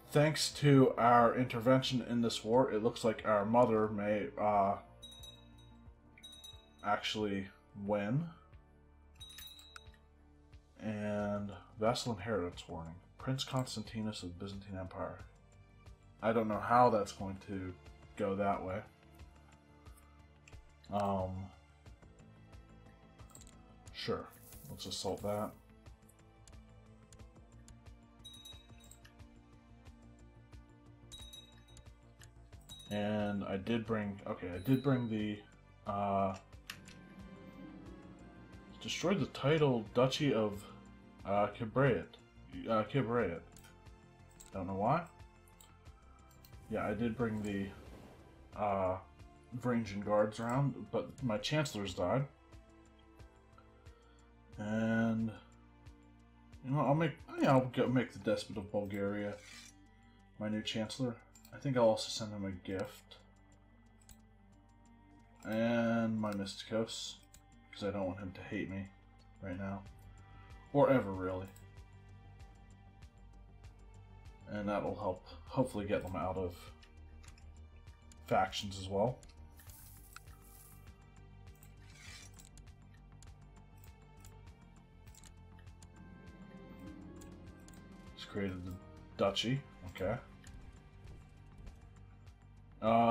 Thanks to our intervention in this war, it looks like our mother may actually win. And vassal inheritance warning. Prince Constantinus of the Byzantine Empire. I don't know how that's going to go that way. Sure. Let's assault that. And I did bring... Okay, I did bring the... destroyed the title Duchy of Kibrayat. Don't know why. Yeah, I did bring the Varangian guards around, but my chancellors died. And you know, I'll make the despot of Bulgaria my new chancellor. I think I'll also send him a gift. And my Mysticos, because I don't want him to hate me right now. Or ever, really. And that'll help, hopefully, get them out of factions as well. Just created the duchy. Okay.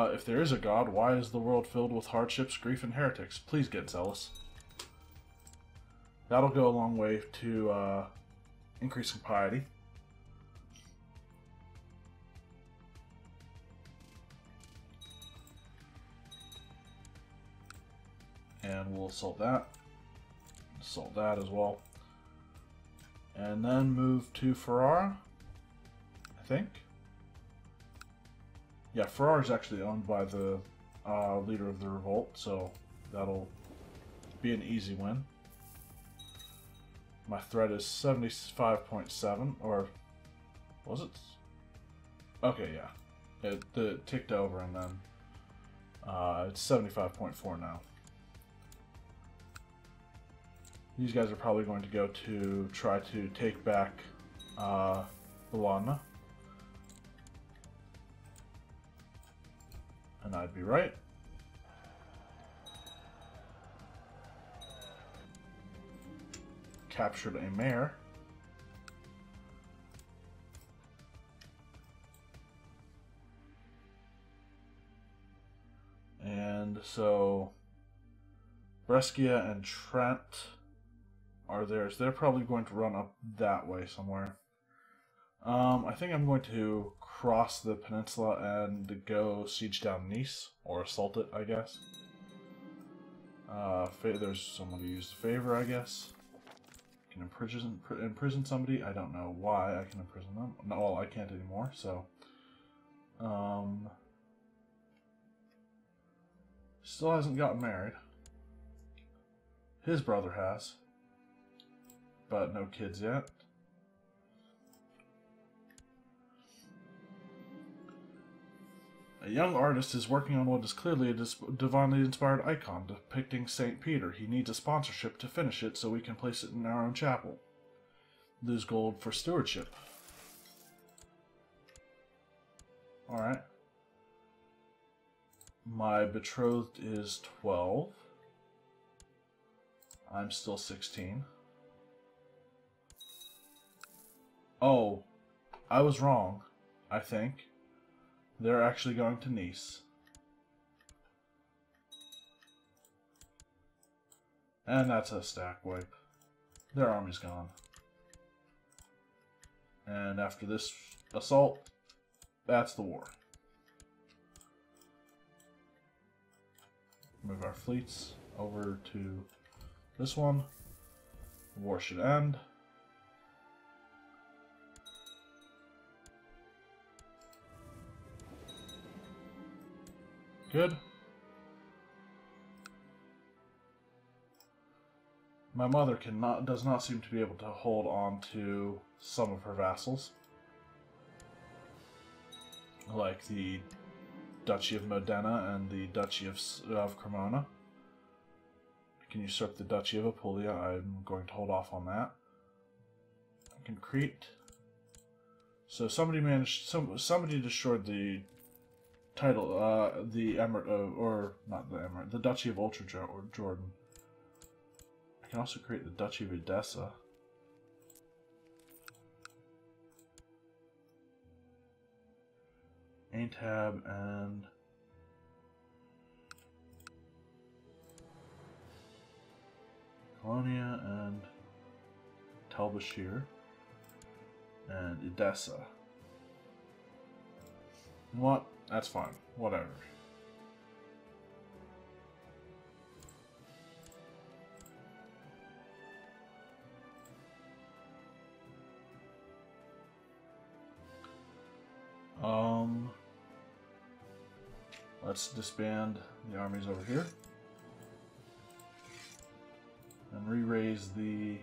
If there is a god, why is the world filled with hardships, grief, and heretics? Please get zealous. That'll go a long way to increasing piety. And we'll assault that. Assault that as well. And then move to Ferrara, I think. Yeah, Ferrara is actually owned by the leader of the revolt, so that'll be an easy win. My threat is 75.7, or was it? Okay, yeah. It ticked over, and then it's 75.4 now. These guys are probably going to go to try to take back Bologna. And I'd be right. Captured a mayor. And so Brescia and Trent are theirs. They're probably going to run up that way somewhere. I think I'm going to cross the peninsula and go siege down Nice, or assault it, I guess. There's someone who used favor, I guess. Can imprison somebody. I don't know why I can imprison them. No, well, I can't anymore, so. Still hasn't gotten married. His brother has. But no kids yet. A young artist is working on what is clearly a divinely inspired icon depicting St. Peter. He needs a sponsorship to finish it so we can place it in our own chapel. Lose gold for stewardship. Alright. My betrothed is 12. I'm still 16. Oh, I was wrong, I think. They're actually going to Nice. And that's a stack wipe. Their army's gone. And after this assault, that's the war. Move our fleets over to this one. The war should end. Good. My mother does not seem to be able to hold on to some of her vassals, like the Duchy of Modena and the Duchy of Cremona. I can usurp the Duchy of Apulia. I'm going to hold off on that. I can create So somebody destroyed the title, the Emirate of, or not the Emirate, the Duchy of Ultra Jordan. I can also create the Duchy of Edessa. Aintab and Colonia and Tel Bashir and Edessa. What? That's fine. Whatever. Let's disband the armies over here and re-raise the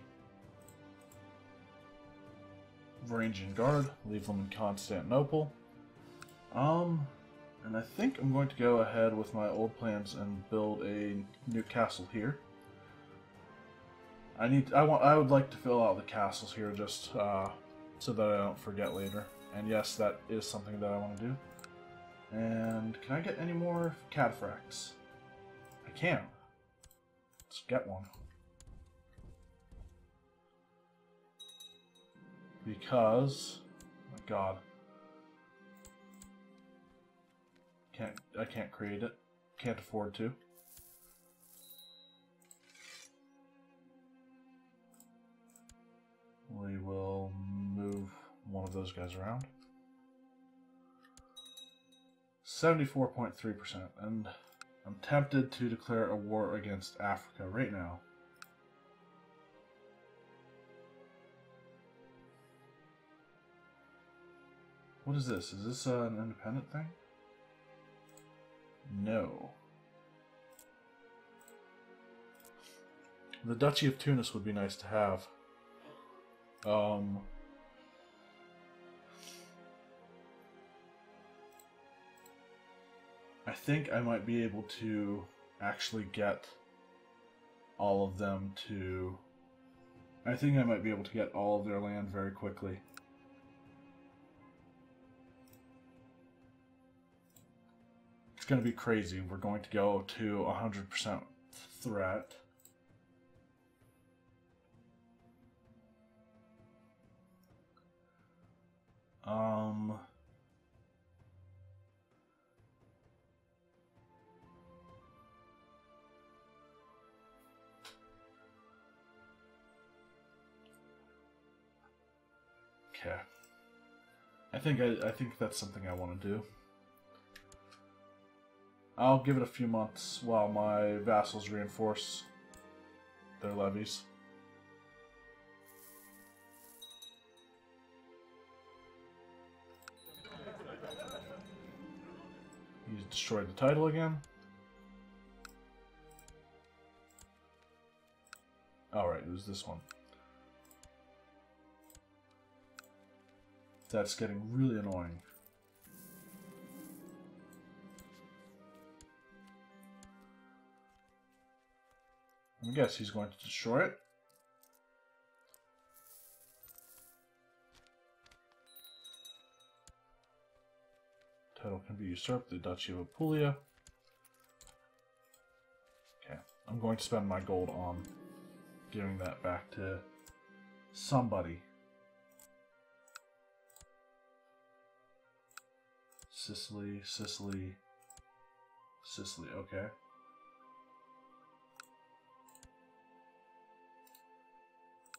Varangian Guard, leave them in Constantinople. And I think I'm going to go ahead with my old plans and build a new castle here. I would like to fill out the castles here just so that I don't forget later. And yes, that is something that I want to do. And can I get any more cataphracts? I can. Let's get one. Because, oh my god, I can't create it. Can't afford to. We will move one of those guys around. 74.3%, and I'm tempted to declare a war against Africa right now. What is this? Is this an independent thing? No. The Duchy of Tunis would be nice to have. I think I might be able to actually get all of them to... I think I might be able to get all of their land very quickly. It's going to be crazy. We're going to go to 100% threat. Okay. I think that's something I want to do. I'll give it a few months while my vassals reinforce their levies. You destroyed the title again. Alright, it was this one. That's getting really annoying. I guess he's going to destroy it. Title can be usurped, the Duchy of Apulia. Okay, I'm going to spend my gold on giving that back to somebody. Sicily, Sicily, Sicily, okay.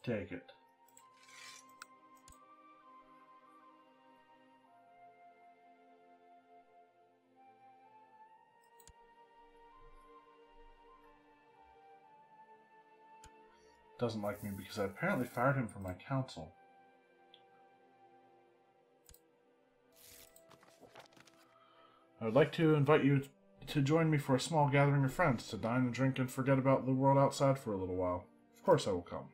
Take it. Doesn't like me because I apparently fired him from my council. I would like to invite you to join me for a small gathering of friends to dine and drink and forget about the world outside for a little while. Of course I will come.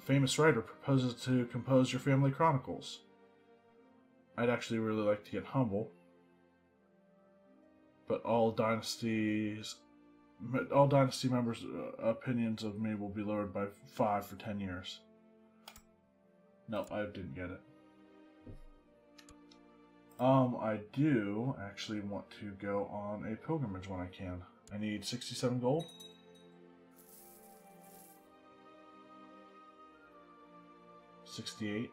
Famous writer proposes to compose your family chronicles. I'd actually really like to get humble. But all dynasties all dynasty members' opinions of me will be lowered by 5 for 10 years. No, I didn't get it. I do actually want to go on a pilgrimage when I can. I need 67 gold. $68.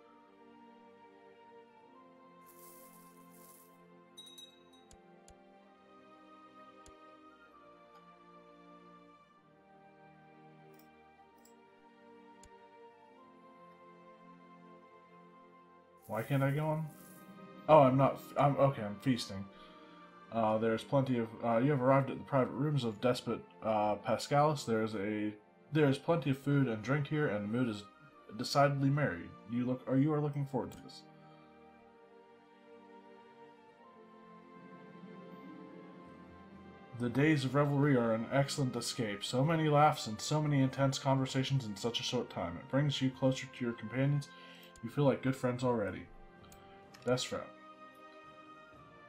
Why can't I go on? Oh, I'm not. I'm okay. I'm feasting. There's plenty of. You have arrived at the private rooms of Despot Pascalis. There's plenty of food and drink here, and the mood is decidedly merry. You are looking forward to this. The days of revelry are an excellent escape. So many laughs and so many intense conversations in such a short time. It brings you closer to your companions. You feel like good friends already. Best friend.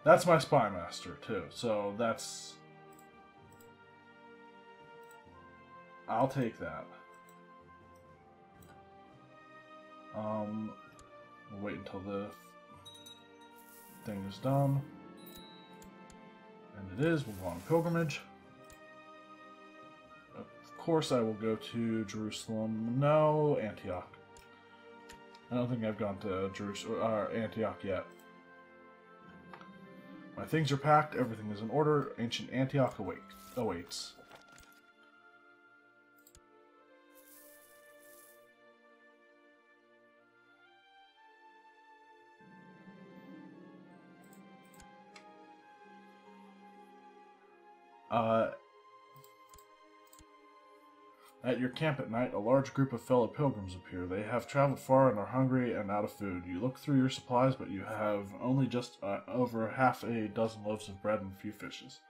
That's my spy master, too. So that's... I'll take that. We'll wait until the thing is done. And it is. We'll go on a pilgrimage. Of course I will go to Jerusalem. No, Antioch. I don't think I've gone to Antioch yet. My things are packed, everything is in order. Ancient Antioch awaits. At your camp at night, a large group of fellow pilgrims appear. They have traveled far and are hungry and out of food. You look through your supplies, but you have only just over half a dozen loaves of bread and a few fishes.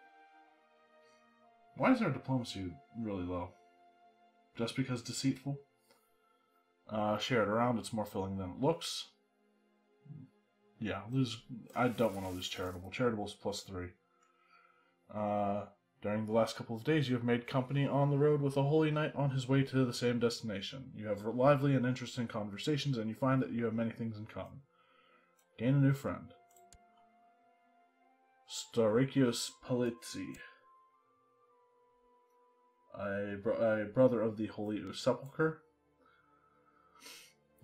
Why is our diplomacy really low? Just because deceitful? Share it around, it's more filling than it looks. Yeah, I don't want to lose charitable. Charitable is +3. During the last couple of days, you have made company on the road with a holy knight on his way to the same destination. You have lively and interesting conversations, and you find that you have many things in common. Gain a new friend. Starikios Palitzi, a brother of the Holy Sepulchre.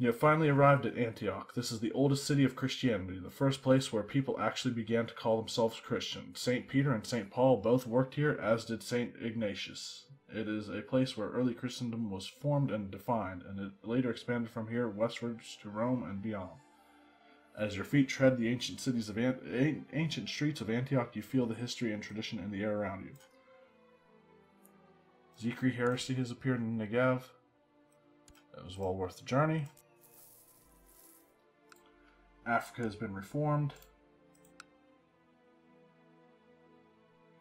You have finally arrived at Antioch. This is the oldest city of Christianity, the first place where people actually began to call themselves Christian. St. Peter and St. Paul both worked here, as did St. Ignatius. It is a place where early Christendom was formed and defined, and it later expanded from here westwards to Rome and beyond. As your feet tread the ancient streets of Antioch, you feel the history and tradition in the air around you. Zikri heresy has appeared in Negev. That was well worth the journey. Africa has been reformed.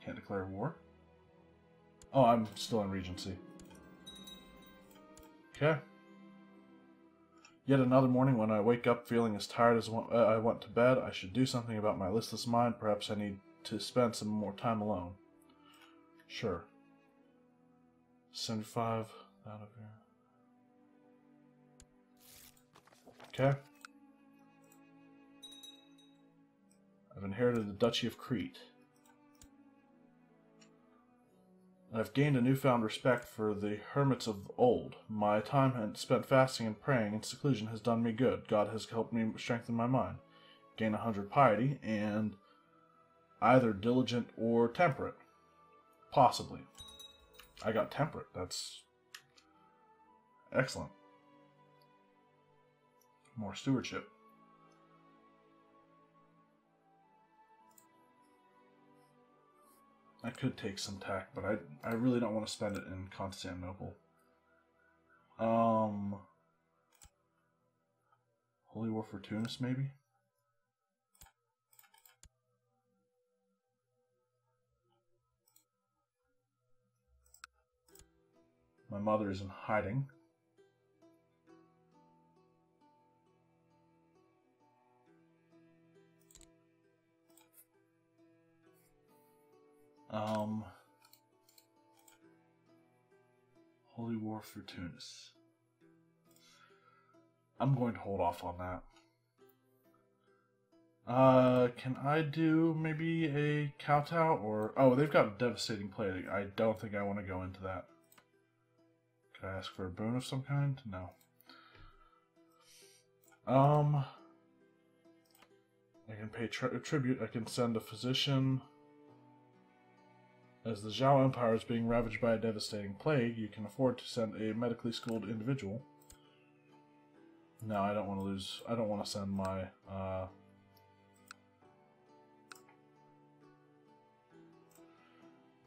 Can't declare war. Oh, I'm still in Regency. Okay. Yet another morning when I wake up feeling as tired as I went to bed. I should do something about my listless mind. Perhaps I need to spend some more time alone. Sure. 75 out of here. Okay. I've inherited the Duchy of Crete. I've gained a newfound respect for the hermits of old. My time spent fasting and praying in seclusion has done me good. God has helped me strengthen my mind. Gain 100 piety, and either diligent or temperate. Possibly. I got temperate. That's excellent. More stewardship. I could take some tact, but I really don't want to spend it in Constantinople. Holy War for Tunis, maybe? My mother is in hiding. Holy War for Tunis. I'm going to hold off on that. Can I do maybe a kowtow or... Oh, they've got devastating play. I don't think I want to go into that. Can I ask for a boon of some kind? No. I can pay tribute. I can send a physician. As the Zhao Empire is being ravaged by a devastating plague, you can afford to send a medically schooled individual. No, I don't want to lose... I don't want to send my...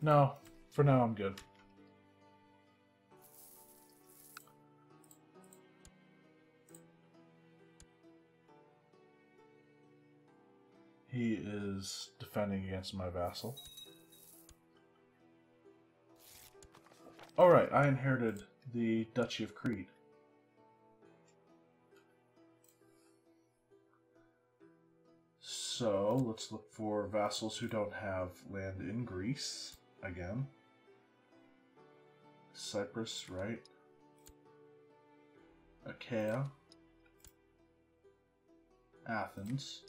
No, for now I'm good. He is defending against my vassal. Alright, I inherited the Duchy of Crete. So, let's look for vassals who don't have land in Greece, again. Cyprus, right? Achaia. Athens.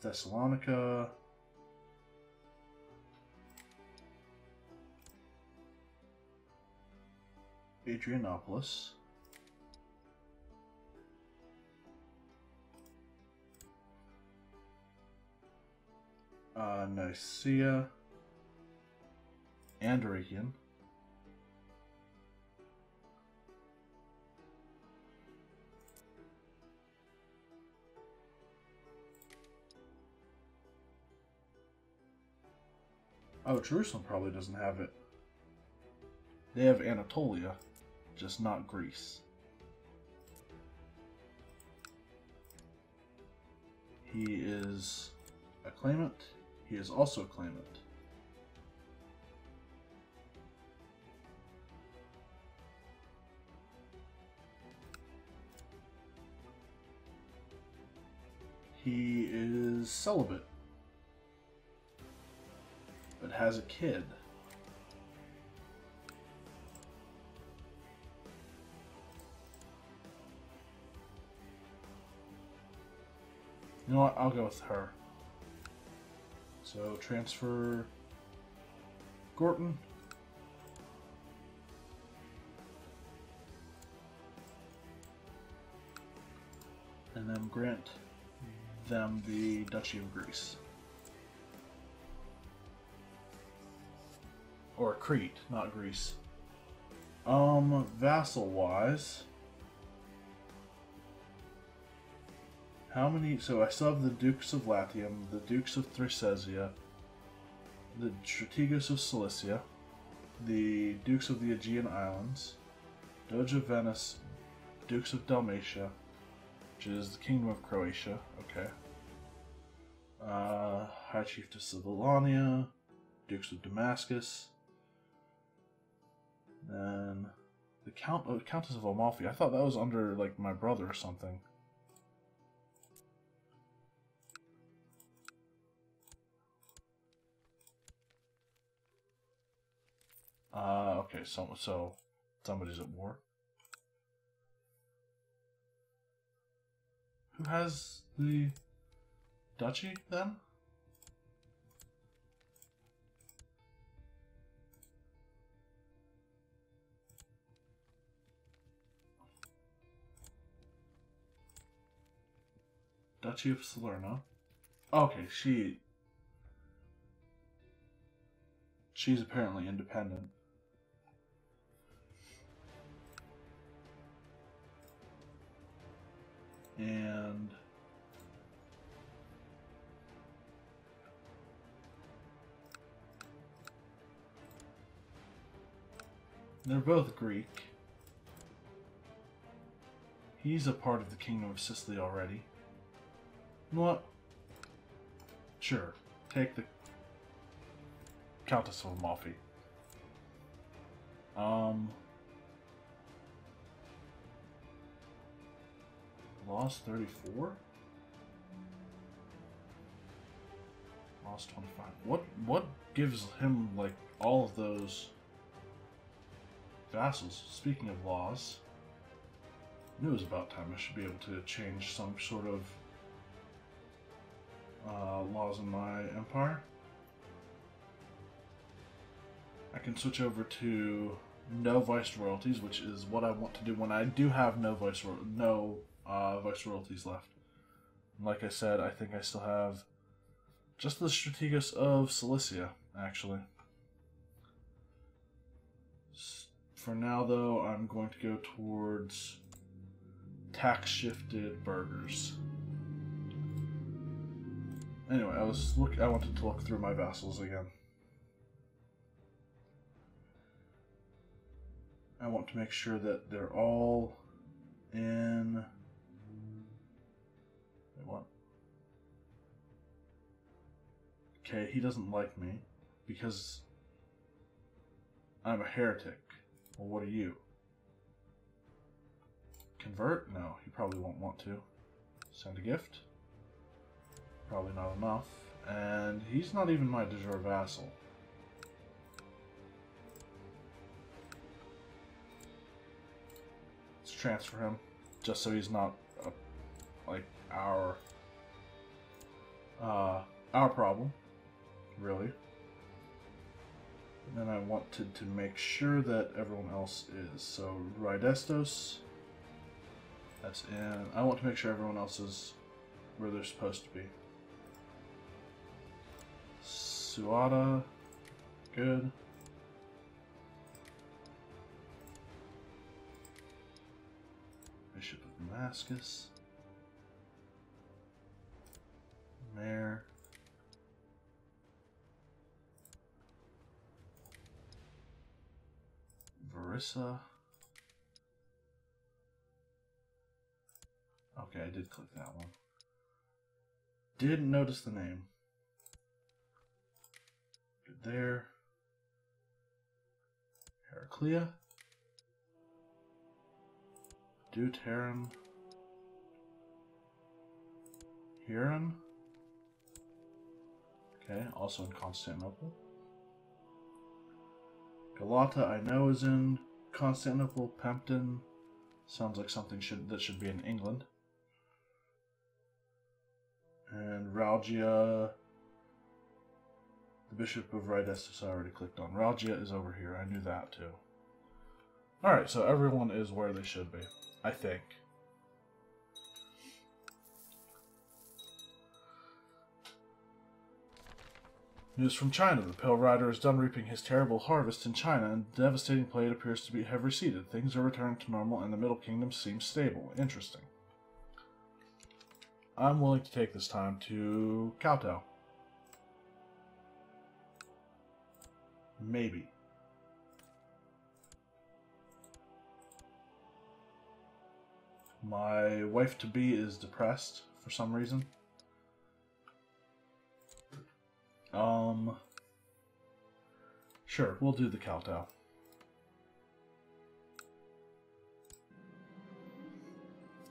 Thessalonica. Adrianopolis. Nicaea. Andorican. Oh, Jerusalem probably doesn't have it. They have Anatolia, just not Greece. He is a claimant. He is also a claimant. He is celibate, but has a kid. You know what? I'll go with her. So transfer Gorton. And then grant them the Duchy of Greece. Or Crete, not Greece. Vassal-wise... How many... So I still have the Dukes of Latium, the Dukes of Thracesia, the Strategos of Cilicia, the Dukes of the Aegean Islands, Doge of Venice, Dukes of Dalmatia, which is the Kingdom of Croatia, okay. High Chiefess of Alania, Dukes of Damascus, then the Countess of Amalfi. I thought that was under, like, my brother or something. Okay, so somebody's at war. Who has the duchy, then? Duchy of Salerno. Okay, she's apparently independent. And they're both Greek. He's a part of the Kingdom of Sicily already. You know what? Sure. Take the Countess of Amalfi. Lost 34? Lost plus 25. What gives him, like, all of those vassals? Speaking of laws, I knew it was about time I should be able to change some sort of laws in my empire. I can switch over to no viceroyalties, which is what I want to do when I do have no viceroyalties left. Like I said, I think I still have just the Strategos of Cilicia, actually. For now, though, I'm going to go towards tax-shifted burghers. Anyway, I wanted to look through my vassals again. I want to make sure that they're all in... Wait, what? Okay, he doesn't like me because I'm a heretic. Well, what are you? Convert? No, he probably won't want to. Send a gift? Probably not enough. And he's not even my de jure vassal. Let's transfer him, just so he's not like our problem, really. And then I wanted to make sure that everyone else is. So Rydestos, that's in. I want to make sure everyone else is where they're supposed to be. Suada, good. Bishop of Damascus. Mayor. Varissa. Okay, I did click that one. Didn't notice the name. Good there. Heraclea. Deuteron. Huron. Okay, also in Constantinople. Galata, I know, is in Constantinople. Pempton sounds like something that should be in England. And Ralgia, the Bishop of Rydestos I already clicked on. Ralgia is over here. I knew that too. Alright, so everyone is where they should be, I think. News from China. The Pale Rider is done reaping his terrible harvest in China, and the devastating plague appears to have receded. Things are returning to normal, and the Middle Kingdom seems stable. Interesting. I'm willing to take this time to kowtow. Maybe. My wife-to-be is depressed for some reason. Sure, we'll do the kowtow.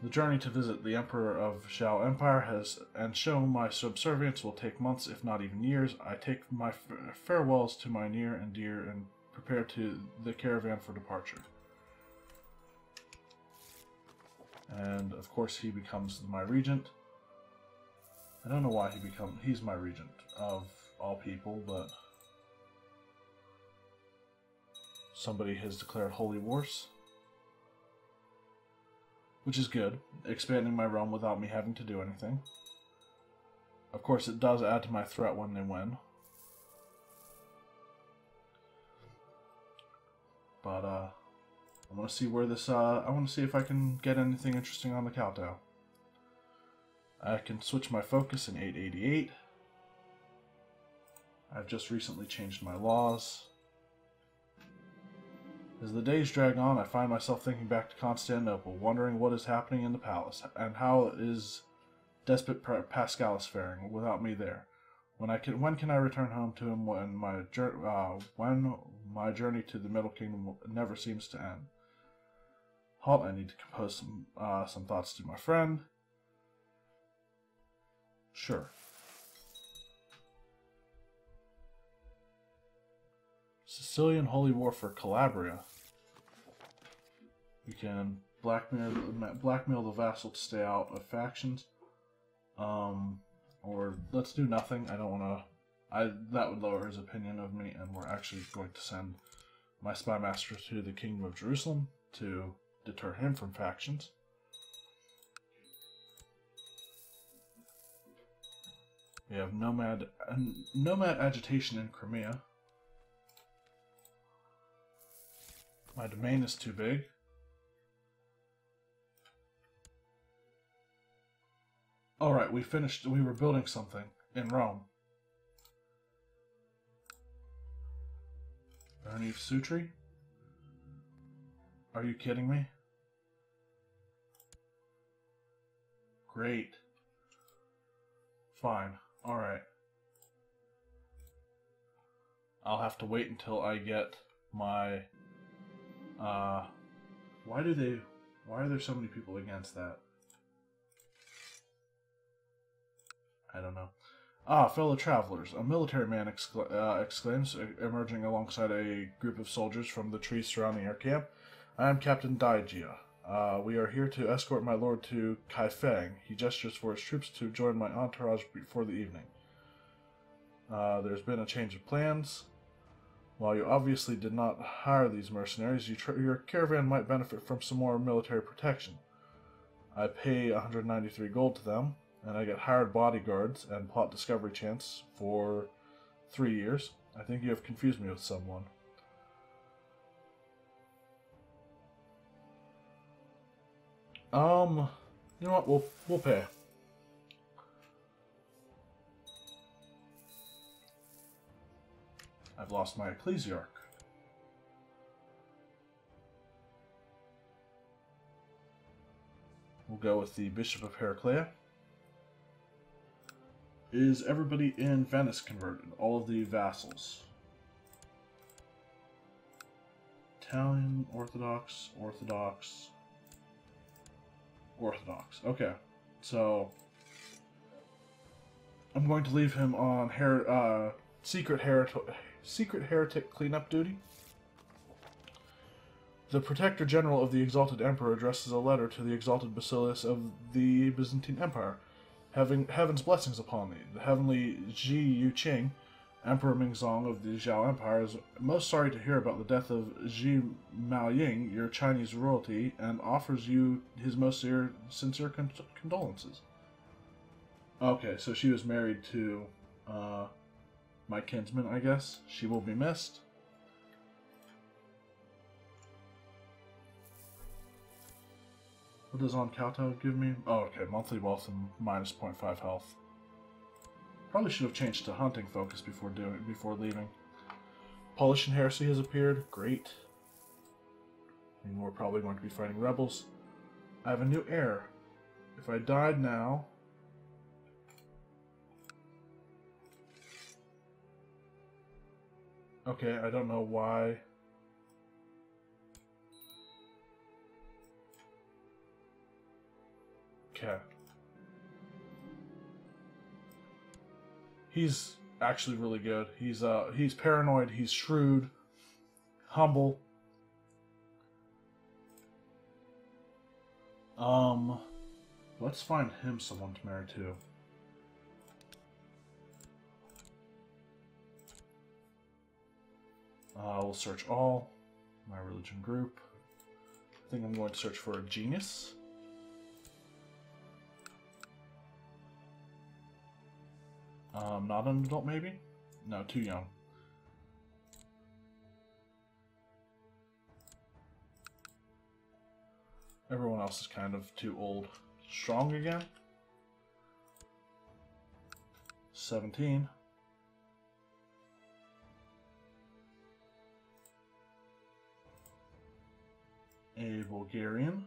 The journey to visit the Emperor of Zhao Empire and show my subservience will take months, if not even years. I take my farewells to my near and dear and prepare to the caravan for departure. And of course he becomes my regent. I don't know why he's my regent of all people, but somebody has declared holy wars. Which is good, expanding my realm without me having to do anything. Of course, it does add to my threat when they win. But, I want to see where this, I want to see if I can get anything interesting on the kowtow. I can switch my focus in 888. I've just recently changed my laws. As the days drag on, I find myself thinking back to Constantinople, wondering what is happening in the palace, and how is Despot Paschalis faring without me there. When can I return home to him when my journey to the Middle Kingdom never seems to end? Halt, I need to compose some thoughts to my friend. Sure. Sicilian Holy War for Calabria. We can blackmail the vassal to stay out of factions. Or let's do nothing. I don't want to. That would lower his opinion of me, and we're actually going to send my spy master to the Kingdom of Jerusalem to deter him from factions. We have nomad agitation in Crimea. My domain is too big. Alright, we finished. We were building something in Rome. Ernie Sutri? Are you kidding me? Great. Fine. Alright. I'll have to wait until I get my... Why are there so many people against that? I don't know. Ah, fellow travelers, a military man exclaims, emerging alongside a group of soldiers from the trees surrounding our camp. I am Captain Daijia. We are here to escort my lord to Kaifeng. He gestures for his troops to join my entourage before the evening. There's been a change of plans. While you obviously did not hire these mercenaries, your caravan might benefit from some more military protection. I pay 193 gold to them, and I get hired bodyguards and plot discovery chance for 3 years. I think you have confused me with someone. You know what? We'll pay. I've lost my ecclesiarch. We'll go with the Bishop of Heraclea. Is everybody in Venice converted? All of the vassals. Italian, Orthodox, Orthodox, Orthodox. Okay, so I'm going to leave him on secret heretic cleanup duty. The Protector General of the Exalted Emperor addresses a letter to the Exalted Basileus of the Byzantine Empire, having heaven's blessings upon thee. The heavenly Ji Yuqing, Emperor Mingzong of the Zhao Empire, is most sorry to hear about the death of Ji Maoying, your Chinese royalty, and offers you his most sincere condolences. Okay, so she was married to my kinsman, I guess. She will be missed. What does on Kowtow give me? Oh, okay, monthly wealth and minus 0.5 health. Probably should have changed to hunting focus before leaving. Polish heresy has appeared. Great. And we're probably going to be fighting rebels. I have a new heir. If I died now... Okay, I don't know why. Okay. He's actually really good. He's paranoid, he's shrewd, humble. Let's find him someone to marry to. We'll search all. My religion group. I think I'm going to search for a genius. Not an adult, maybe? No, too young. Everyone else is kind of too old. Strong again? 17. A Bulgarian.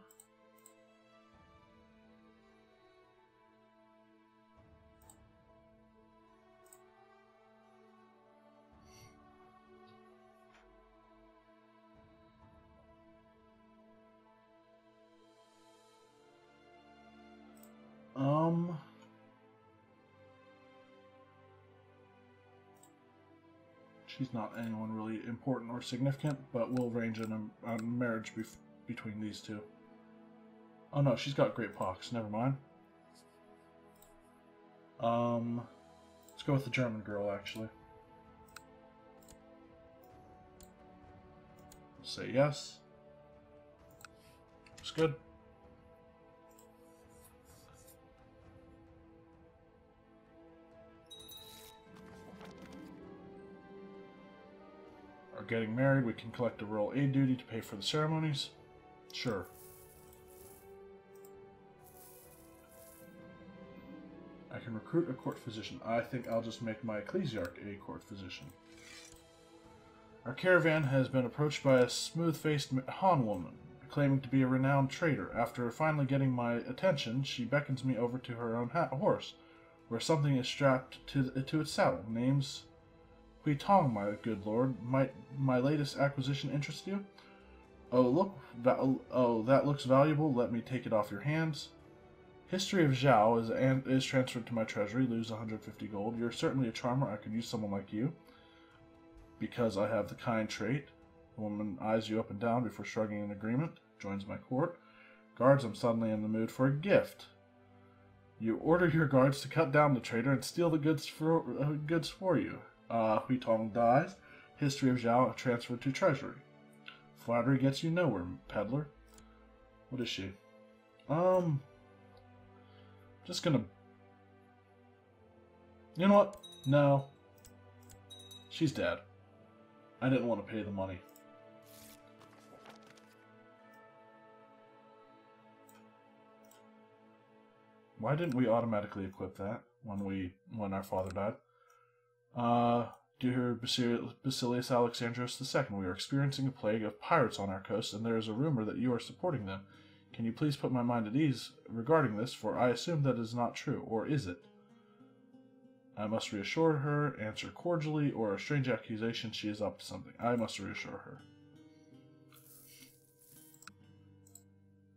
She's not anyone really important or significant, but we'll arrange a marriage between these two. Oh no, she's got great pox. Never mind. Let's go with the German girl, actually. Say yes. Looks good. Are getting married. We can collect a royal aid duty to pay for the ceremonies. Sure. I can recruit a court physician. I think I'll just make my ecclesiarch a court physician. Our caravan has been approached by a smooth-faced Han woman, claiming to be a renowned trader. After finally getting my attention, she beckons me over to her own horse, where something is strapped to its saddle. Name's Hui Tong, my good lord. Might my latest acquisition interest you? Oh, look! That looks valuable. Let me take it off your hands. History of Zhao is transferred to my treasury. Lose 150 gold. You're certainly a charmer. I could use someone like you. Because I have the kind trait. The woman eyes you up and down before shrugging in agreement. Joins my court. Guards, I'm suddenly in the mood for a gift. You order your guards to cut down the traitor and steal the goods for you. Hui Tong dies. History of Zhao transferred to treasury. Flattery gets you nowhere, peddler. What is she? Just gonna... You know what? No. She's dead. I didn't want to pay the money. Why didn't we automatically equip that when our father died? Dear Basilius Alexandros II, we are experiencing a plague of pirates on our coast, and there is a rumor that you are supporting them. Can you please put my mind at ease regarding this, for I assume that is not true, or is it? I must reassure her, answer cordially, or a strange accusation she is up to something. I must reassure her.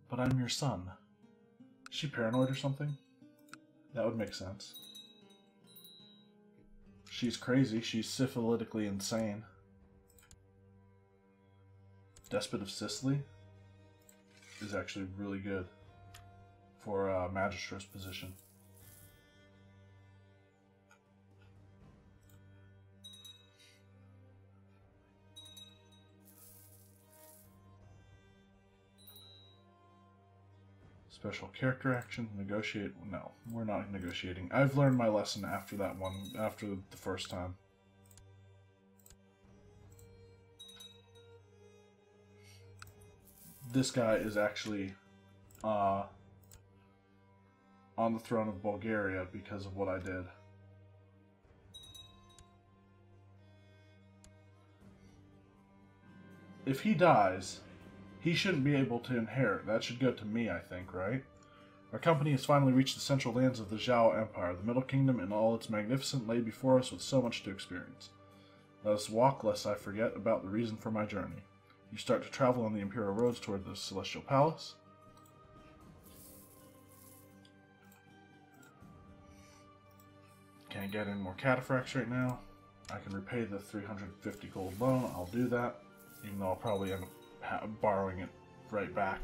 But I'm your son. Is she paranoid or something? That would make sense. She's crazy. She's syphilitically insane. Despot of Sicily is actually really good for a magistrate's position. Special character action, negotiate. No, we're not negotiating. I've learned my lesson after that one, after the first time. This guy is actually on the throne of Bulgaria because of what I did. If he dies, he shouldn't be able to inherit. That should go to me, I think, right? Our company has finally reached the central lands of the Zhao Empire. The Middle Kingdom in all its magnificence lay before us with so much to experience. Let us walk, lest I forget about the reason for my journey. You start to travel on the imperial roads toward the Celestial Palace. Can't get any more cataphracts right now. I can repay the 350 gold loan. I'll do that, even though I'll probably end up borrowing it right back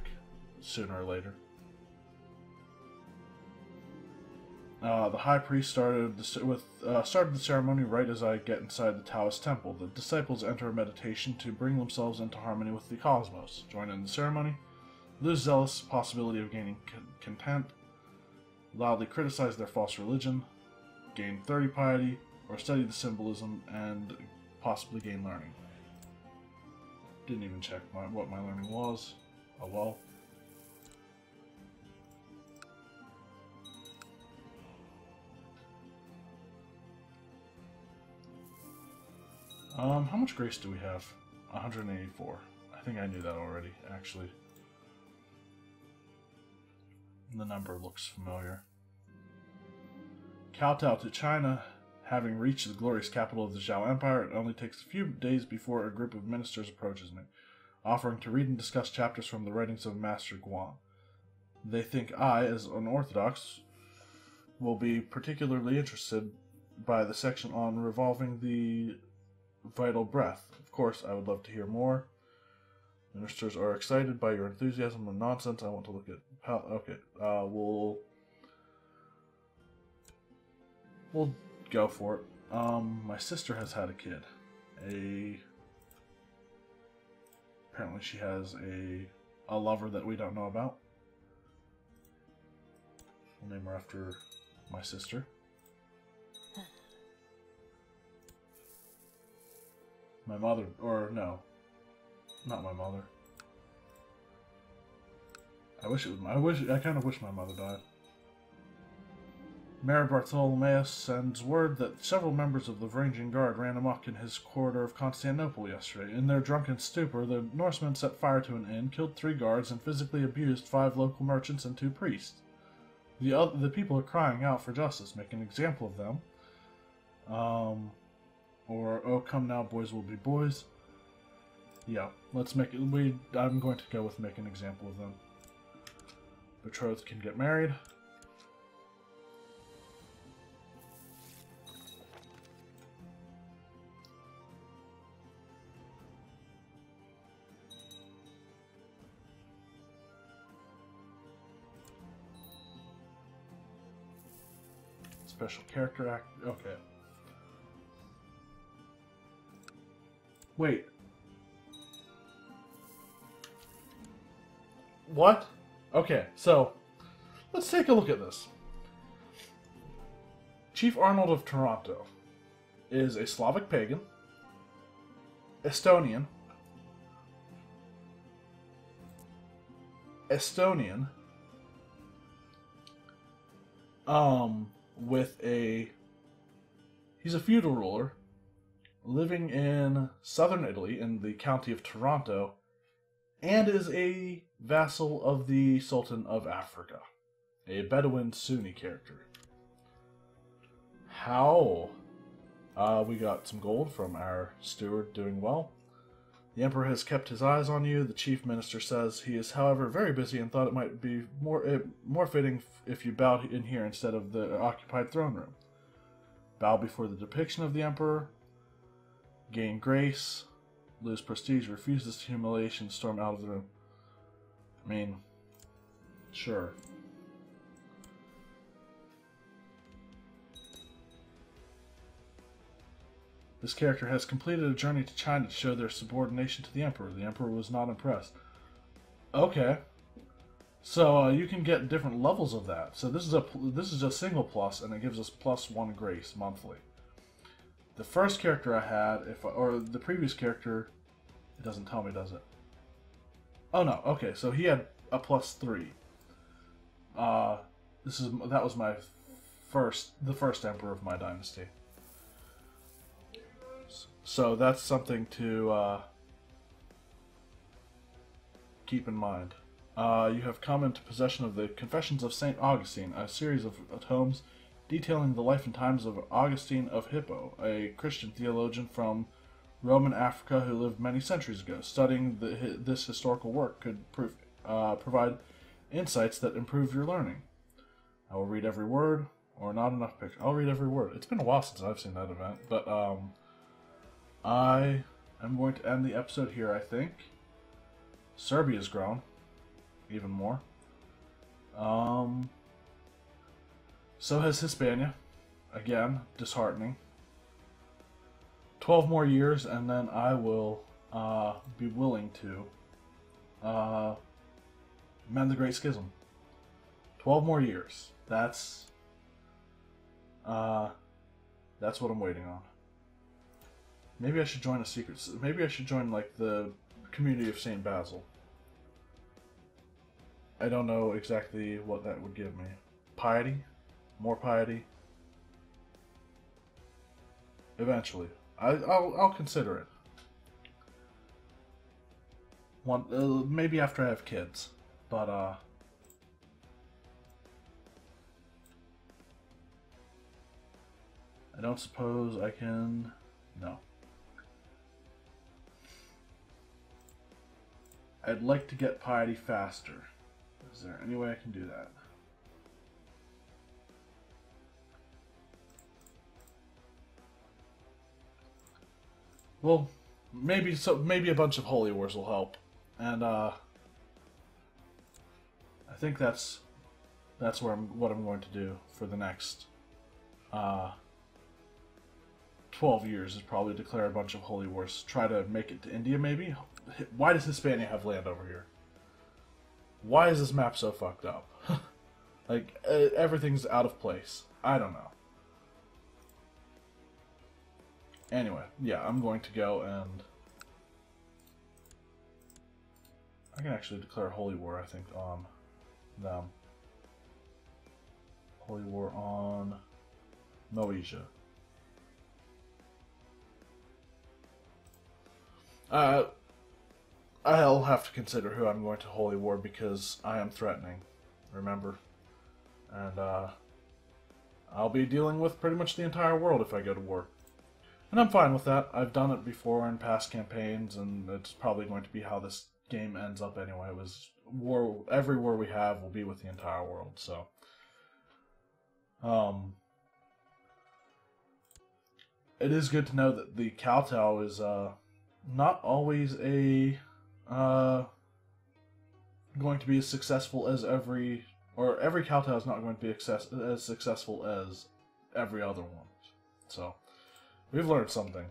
sooner or later. The high priest started the ceremony right as I get inside the Taoist temple. The disciples enter a meditation to bring themselves into harmony with the cosmos. Join in the ceremony. Lose zealous possibility of gaining content. Loudly criticize their false religion. Gain 30 piety, or study the symbolism and possibly gain learning. Didn't even check what my learning was. Oh well. How much grace do we have? 184. I think I knew that already, actually. The number looks familiar. Kowtow to China. Having reached the glorious capital of the Zhao Empire, it only takes a few days before a group of ministers approaches me, offering to read and discuss chapters from the writings of Master Guan. They think I, as an Orthodox, will be particularly interested by the section on revolving the vital breath. Of course, I would love to hear more. Ministers are excited by your enthusiasm and nonsense. I want to look at how. Okay, we'll go for it. My sister has had a kid. Apparently she has a lover that we don't know about. I'll name her after my sister. My mother, or no, not my mother. I kind of wish my mother died. Mayor Bartholomeus sends word that several members of the Varangian Guard ran amok in his corridor of Constantinople yesterday. In their drunken stupor, the Norsemen set fire to an inn, killed 3 guards, and physically abused 5 local merchants and 2 priests. The people are crying out for justice. Make an example of them. Or, oh, come now, boys will be boys. Yeah, let's make it. I'm going to go with make an example of them. Betrothed can get married. Special character act. Okay. Wait. What? Okay, so let's take a look at this. Chief Arnold of Toronto is a Slavic pagan, Estonian, he's a feudal ruler living in southern Italy in the county of Toronto, and is a vassal of the Sultan of Africa, a Bedouin Sunni character. How? We got some gold from our steward doing well. The Emperor has kept his eyes on you. The Chief Minister says he is, however, very busy and thought it might be more fitting if you bowed in here instead of the occupied throne room. Bow before the depiction of the Emperor. Gain grace. Lose prestige. Refuse this humiliation. Storm out of the room. I mean, sure. This character has completed a journey to China to show their subordination to the Emperor. The Emperor was not impressed. Okay. So you can get different levels of that. So this is a single plus, and it gives us +1 grace monthly. The first character I had, or the previous character, it doesn't tell me, does it? Oh no. Okay, so he had a +3. That was the first Emperor of my dynasty. So that's something to keep in mind. You have come into possession of the Confessions of St. Augustine, a series of tomes detailing the life and times of Augustine of Hippo, a Christian theologian from Roman Africa who lived many centuries ago. Studying this historical work could provide insights that improve your learning. I will read every word, or not enough picture. I'll read every word. It's been a while since I've seen that event, but I am going to end the episode here, I think. Serbia's grown even more. So has Hispania. Again, disheartening. 12 more years, and then I will be willing to mend the Great Schism. 12 more years. That's what I'm waiting on. Maybe I should join maybe I should join, like, the community of St. Basil. I don't know exactly what that would give me. Piety? More piety? Eventually. I'll consider it. Maybe after I have kids. But, I don't suppose I can... No. I'd like to get piety faster. Is there any way I can do that? well, maybe a bunch of holy wars will help, and I think that's what I'm going to do for the next 12 years is probably declare a bunch of holy wars. Try to make it to India, maybe. Why does Hispania have land over here? Why is this map so fucked up? Like, everything's out of place. I don't know. Anyway, yeah, I'm going to go and... I can actually declare a holy war, I think, on them. Holy war on Moesia. I'll have to consider who I'm going to holy war because I am threatening, remember? And I'll be dealing with pretty much the entire world if I go to war. And I'm fine with that. I've done it before in past campaigns, and it's probably going to be how this game ends up anyway. It was war. Every war we have will be with the entire world, so... it is good to know that the kowtow is not always a going to be as successful as every kowtow is not going to be as successful as every other one. So we've learned something.